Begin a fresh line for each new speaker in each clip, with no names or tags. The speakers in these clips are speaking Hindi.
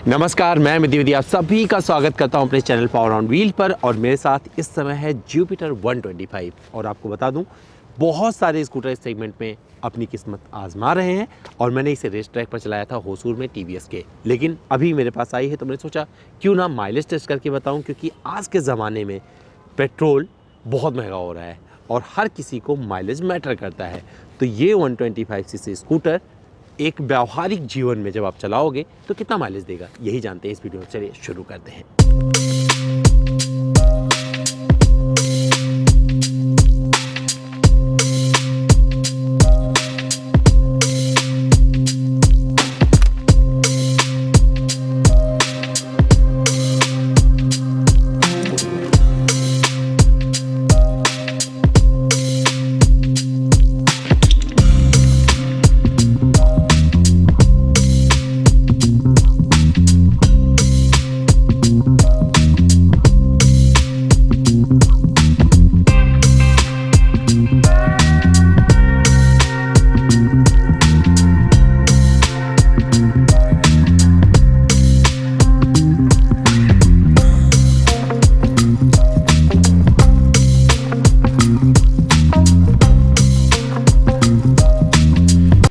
नमस्कार, मैं द्विवेदी आप सभी का स्वागत करता हूं अपने चैनल पावर ऑन व्हील पर। और मेरे साथ इस समय है जुपिटर 125। और आपको बता दूं, बहुत सारे स्कूटर इस सेगमेंट में अपनी किस्मत आजमा रहे हैं और मैंने इसे रेस ट्रैक पर चलाया था होसूर में टीवीएस के। लेकिन अभी मेरे पास आई है तो मैंने सोचा क्यों ना माइलेज टेस्ट करके बताऊँ, क्योंकि आज के ज़माने में पेट्रोल बहुत महंगा हो रहा है और हर किसी को माइलेज मैटर करता है। तो ये 125 सीसी स्कूटर एक व्यावहारिक जीवन में जब आप चलाओगे तो कितना माइलेज देगा, यही जानते हैं इस वीडियो में। चलिए शुरू करते हैं।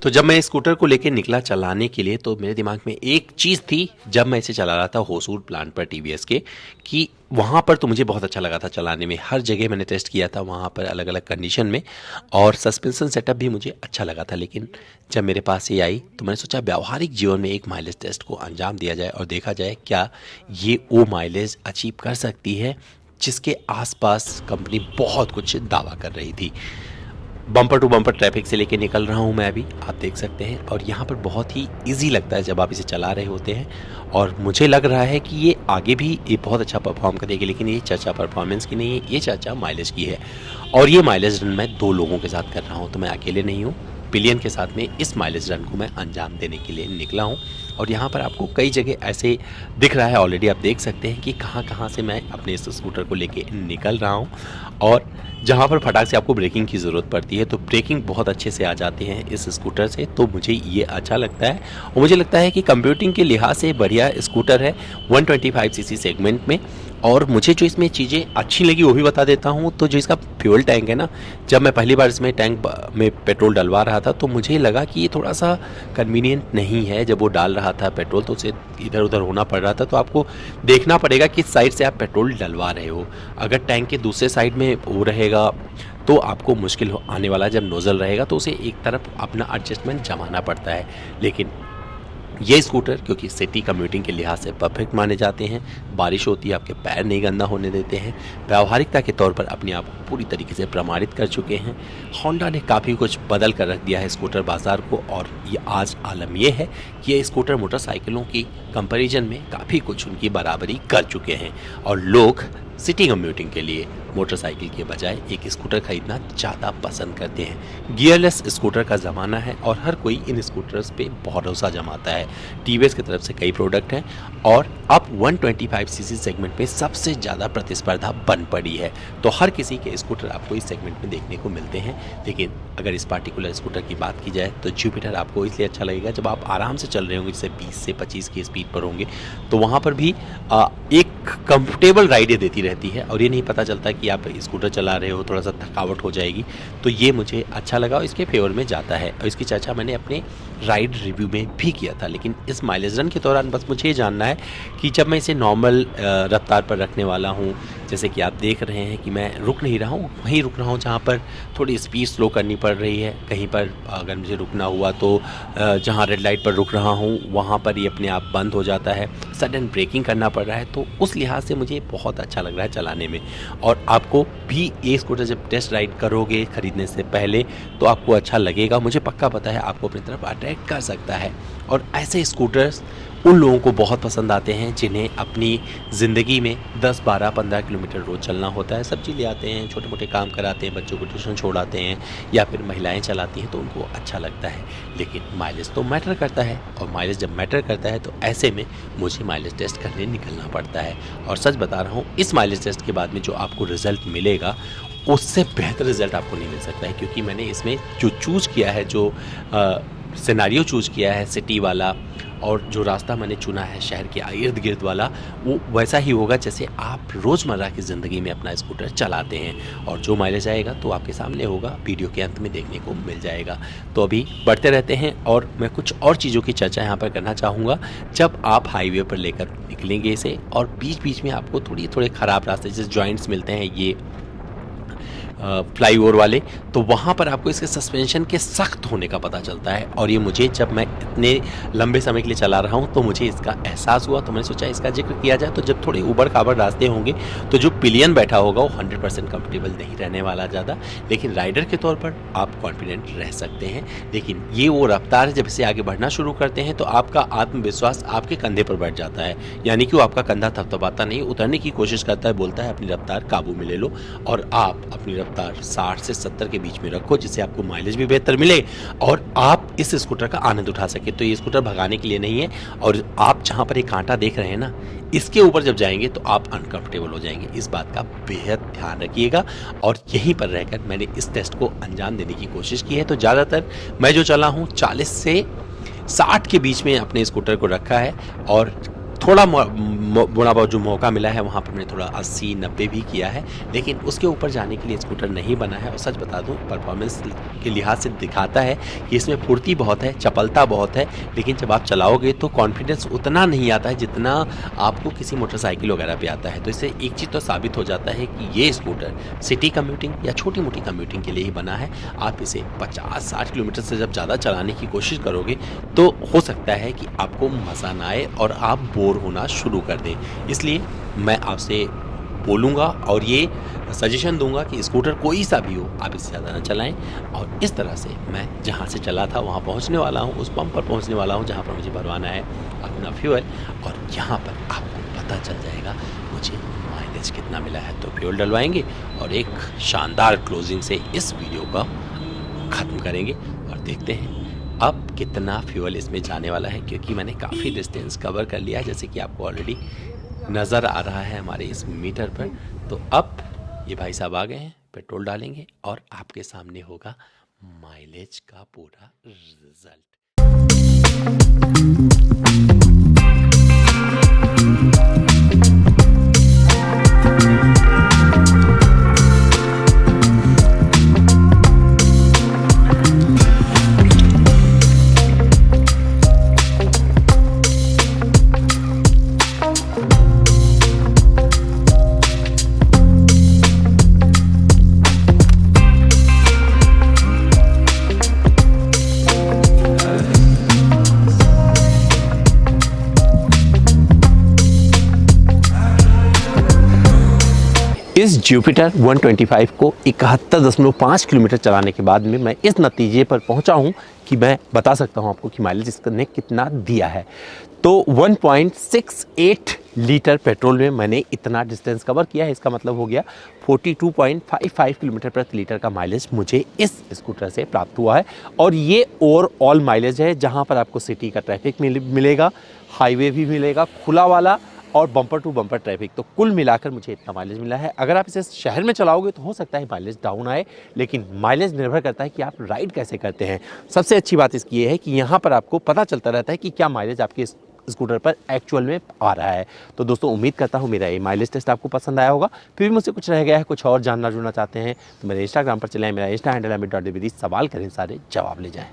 तो जब मैं स्कूटर को लेकर निकला चलाने के लिए तो मेरे दिमाग में एक चीज़ थी, जब मैं इसे चला रहा था होसूर प्लांट पर टीवीएस के, कि वहाँ पर तो मुझे बहुत अच्छा लगा था चलाने में। हर जगह मैंने टेस्ट किया था वहाँ पर अलग अलग कंडीशन में, और सस्पेंशन सेटअप भी मुझे अच्छा लगा था। लेकिन जब मेरे पास ये आई तो मैंने सोचा व्यावहारिक जीवन में एक माइलेज टेस्ट को अंजाम दिया जाए और देखा जाए क्या ये वो माइलेज अचीव कर सकती है जिसके आसपास कंपनी बहुत कुछ दावा कर रही थी। बम्पर टू बम्पर ट्रैफिक से लेके निकल रहा हूँ मैं अभी, आप देख सकते हैं। और यहाँ पर बहुत ही इजी लगता है जब आप इसे चला रहे होते हैं, और मुझे लग रहा है कि ये आगे भी ये बहुत अच्छा परफॉर्म करेगी। लेकिन ये चर्चा परफॉर्मेंस की नहीं है, ये चर्चा माइलेज की है। और ये माइलेज रन मैं 2 लोगों के साथ कर रहा हूँ, तो मैं अकेले नहीं हूँ। पिलियन के साथ में इस माइलेज रन को मैं अंजाम देने के लिए निकला हूँ। और यहाँ पर आपको कई जगह ऐसे दिख रहा है, ऑलरेडी आप देख सकते हैं कि कहाँ कहाँ से मैं अपने इस स्कूटर को लेके निकल रहा हूँ। और जहाँ पर फटाक से आपको ब्रेकिंग की ज़रूरत पड़ती है तो ब्रेकिंग बहुत अच्छे से आ जाती है इस स्कूटर से। तो मुझे ये अच्छा लगता है और मुझे लगता है कि कंप्यूटिंग के लिहाज से बढ़िया स्कूटर है 125 सीसी सेगमेंट में। और मुझे जो इसमें चीज़ें अच्छी लगी वो भी बता देता हूँ। तो जो इसका फ्यूल टैंक है ना, जब मैं पहली बार इसमें टैंक में पेट्रोल डलवा रहा था तो मुझे लगा कि ये थोड़ा सा कन्वीनियंट नहीं है। जब वो डाल रहा था पेट्रोल तो उसे इधर उधर होना पड़ रहा था। तो आपको देखना पड़ेगा किस साइड से आप पेट्रोल डलवा रहे हो। अगर टैंक के दूसरे साइड में वो रहेगा तो आपको मुश्किल आने वाला है। जब नोज़ल रहेगा तो उसे एक तरफ अपना एडजस्टमेंट जमाना पड़ता है। लेकिन ये स्कूटर क्योंकि सिटी कम्यूटिंग के लिहाज से परफेक्ट माने जाते हैं, बारिश होती है आपके पैर नहीं गंदा होने देते हैं, व्यावहारिकता के तौर पर अपने आप को पूरी तरीके से प्रमाणित कर चुके हैं। होंडा ने काफ़ी कुछ बदल कर रख दिया है स्कूटर बाज़ार को। और ये आज आलम ये है कि ये स्कूटर मोटरसाइकिलों की कंपैरिजन में काफ़ी कुछ उनकी बराबरी कर चुके हैं। और लोग सिटी कम्यूटिंग के लिए मोटरसाइकिल के बजाय एक स्कूटर खरीदना ज़्यादा पसंद करते हैं। गियरलेस स्कूटर का ज़माना है और हर कोई इन स्कूटर्स पे भरोसा जमाता है। टीवीएस की तरफ से कई प्रोडक्ट हैं और अब 125 सीसी सेगमेंट में सबसे ज़्यादा प्रतिस्पर्धा बन पड़ी है। तो हर किसी के स्कूटर आपको इस सेगमेंट में देखने को मिलते हैं। लेकिन अगर इस पार्टिकुलर स्कूटर की बात की जाए तो जुपिटर आपको इसलिए अच्छा लगेगा जब आप आराम से चल रहे होंगे, जैसे 20 से 25 की स्पीड पर होंगे, तो वहाँ पर भी एक कंफर्टेबल राइड ये देती रहती है और ये नहीं पता चलता कि आप स्कूटर चला रहे हो, थोड़ा सा थकावट हो जाएगी। तो ये मुझे अच्छा लगा और इसके फेवर में जाता है। और इसकी चर्चा मैंने अपने राइड रिव्यू में भी किया था। लेकिन इस माइलेज रन के दौरान बस मुझे ये जानना है कि जब मैं इसे नॉर्मल रफ्तार पर रखने वाला हूँ, जैसे कि आप देख रहे हैं कि मैं रुक नहीं रहा हूँ, वहीं रुक रहा हूँ जहाँ पर थोड़ी स्पीड स्लो करनी पड़ रही है। कहीं पर अगर मुझे रुकना हुआ तो जहाँ रेड लाइट पर रुक रहा हूँ वहाँ पर ये अपने आप बंद हो जाता है। सडन ब्रेकिंग करना पड़ रहा है, तो उस लिहाज से मुझे बहुत अच्छा लग रहा है चलाने में। और आपको भी ये स्कूटर जब टेस्ट राइड करोगे खरीदने से पहले तो आपको अच्छा लगेगा। मुझे पक्का पता है आपको अपनी तरफ अट्रैक्ट कर सकता है। और ऐसे स्कूटर्स उन लोगों को बहुत पसंद आते हैं जिन्हें अपनी ज़िंदगी में 10, 12, 15 किलोमीटर रोज़ चलना होता है। सब्जी ले आते हैं, छोटे मोटे काम कराते हैं, बच्चों को ट्यूशन छोड़ाते हैं, या फिर महिलाएं चलाती हैं, तो उनको अच्छा लगता है। लेकिन माइलेज तो मैटर करता है, और माइलेज जब मैटर करता है तो ऐसे में मुझे माइलेज टेस्ट करने निकलना पड़ता है। और सच बता रहा हूँ, इस माइलेज टेस्ट के बाद में जो आपको रिज़ल्ट मिलेगा उससे बेहतर रिज़ल्ट आपको नहीं मिल सकता है। क्योंकि मैंने इसमें जो चूज़ किया है, जो सिनेरियो चूज़ किया है सिटी वाला और जो रास्ता मैंने चुना है शहर के इर्द गिर्द वाला, वो वैसा ही होगा जैसे आप रोज़मर्रा की ज़िंदगी में अपना स्कूटर चलाते हैं। और जो माइलेज आएगा तो आपके सामने होगा, वीडियो के अंत में देखने को मिल जाएगा। तो अभी बढ़ते रहते हैं और मैं कुछ और चीज़ों की चर्चा यहाँ पर करना चाहूँगा। जब आप हाईवे पर लेकर निकलेंगे इसे और बीच बीच में आपको थोड़े ख़राब रास्ते जैसे जॉइंट्स मिलते हैं ये फ्लाईओवर वाले, तो वहाँ पर आपको इसके सस्पेंशन के सख्त होने का पता चलता है। और ये मुझे जब मैं इतने लंबे समय के लिए चला रहा हूँ तो मुझे इसका एहसास हुआ, तो मैंने सोचा इसका जिक्र किया जाए। तो जब थोड़े ऊबड़ खाबड़ रास्ते होंगे तो जो पिलियन बैठा होगा वो 100% कंफर्टेबल नहीं रहने वाला ज़्यादा, लेकिन राइडर के तौर पर आप कॉन्फिडेंट रह सकते हैं। लेकिन ये वो रफ्तार है, जब इसे आगे बढ़ना शुरू करते हैं तो आपका आत्मविश्वास आपके कंधे पर बैठ जाता है, यानी कि वो आपका कंधा थपथपाता नहीं, उतरने की कोशिश करता है, बोलता है अपनी रफ्तार काबू में ले लो और आप अपनी रफ्तार 60 से 70 के बीच में रखो, जिससे आपको माइलेज भी बेहतर मिले और आप इस स्कूटर का आनंद उठा सके। तो ये स्कूटर भगाने के लिए नहीं है, और आप जहाँ पर एक कांटा देख रहे हैं ना, इसके ऊपर जब जाएंगे तो आप अनकंफर्टेबल हो जाएंगे। इस बात का बेहद ध्यान रखिएगा। और यहीं पर रहकर मैंने इस टेस्ट को अंजाम देने की कोशिश की है। तो ज़्यादातर मैं जो चला हूँ 40 से 60 के बीच में अपने स्कूटर को रखा है, और थोड़ा बड़ा बहुत जो मौका मिला है वहाँ पर मैंने थोड़ा 80-90 भी किया है, लेकिन उसके ऊपर जाने के लिए स्कूटर नहीं बना है। और सच बता दूँ, परफॉर्मेंस के लिहाज से दिखाता है कि इसमें फुर्ती बहुत है, चपलता बहुत है, लेकिन जब आप चलाओगे तो कॉन्फिडेंस उतना नहीं आता है जितना आपको किसी मोटरसाइकिल वगैरह पे आता है। तो इससे एक चीज़ तो साबित हो जाता है कि ये स्कूटर सिटी कम्यूटिंग या छोटी मोटी कम्यूटिंग के लिए ही बना है। आप इसे 50-60 किलोमीटर से जब ज़्यादा चलाने की कोशिश करोगे तो हो सकता है कि आपको मज़ा ना आए और आप बोर होना शुरू कर दें। इसलिए मैं आपसे बोलूँगा और ये सजेशन दूंगा कि स्कूटर कोई सा भी हो, आप इससे ज़्यादा ना चलाएं। और इस तरह से मैं जहाँ से चला था वहाँ पहुँचने वाला हूँ, उस पंप पर पहुँचने वाला हूँ जहाँ पर मुझे भरवाना है अपना फ्यूल, और यहाँ पर आपको पता चल जाएगा मुझे माइलेज कितना मिला है। तो फ्यूल डलवाएंगे और एक शानदार क्लोजिंग से इस वीडियो का ख़त्म करेंगे और देखते हैं अब कितना फ्यूल इसमें जाने वाला है, क्योंकि मैंने काफ़ी डिस्टेंस कवर कर लिया है, जैसे कि आपको ऑलरेडी नज़र आ रहा है हमारे इस मीटर पर। तो अब ये भाई साहब आ गए हैं, पेट्रोल डालेंगे और आपके सामने होगा माइलेज का पूरा रिजल्ट। इस जुपिटर 125 को 71.5 किलोमीटर चलाने के बाद में मैं इस नतीजे पर पहुंचा हूं कि मैं बता सकता हूं आपको कि माइलेज इसने कितना दिया है। तो 1.68 लीटर पेट्रोल में मैंने इतना डिस्टेंस कवर किया है। इसका मतलब हो गया 42.55 किलोमीटर प्रति लीटर का माइलेज मुझे इस स्कूटर से प्राप्त हुआ है। और ये ओवरऑल माइलेज है, जहां पर आपको सिटी का ट्रैफिक मिलेगा, हाईवे भी मिलेगा खुला वाला, और बम्पर टू बम्पर ट्रैफिक। तो कुल मिलाकर मुझे इतना माइलेज मिला है। अगर आप इसे शहर में चलाओगे तो हो सकता है माइलेज डाउन आए, लेकिन माइलेज निर्भर करता है कि आप राइड कैसे करते हैं। सबसे अच्छी बात इसकी ये है कि यहाँ पर आपको पता चलता रहता है कि क्या माइलेज आपके स्कूटर पर एक्चुअल में आ रहा है। तो दोस्तों, उम्मीद करता हूँ मेरा ये माइलेज टेस्ट आपको पसंद आया होगा। फिर भी मुझसे कुछ रह गया है, कुछ और जानना जुड़ना चाहते हैं तो मेरे इंस्टाग्राम पर चलें। मेरा इंस्टा हैंडल है @dbd। सवाल करें सारे जवाब ले जाएँ।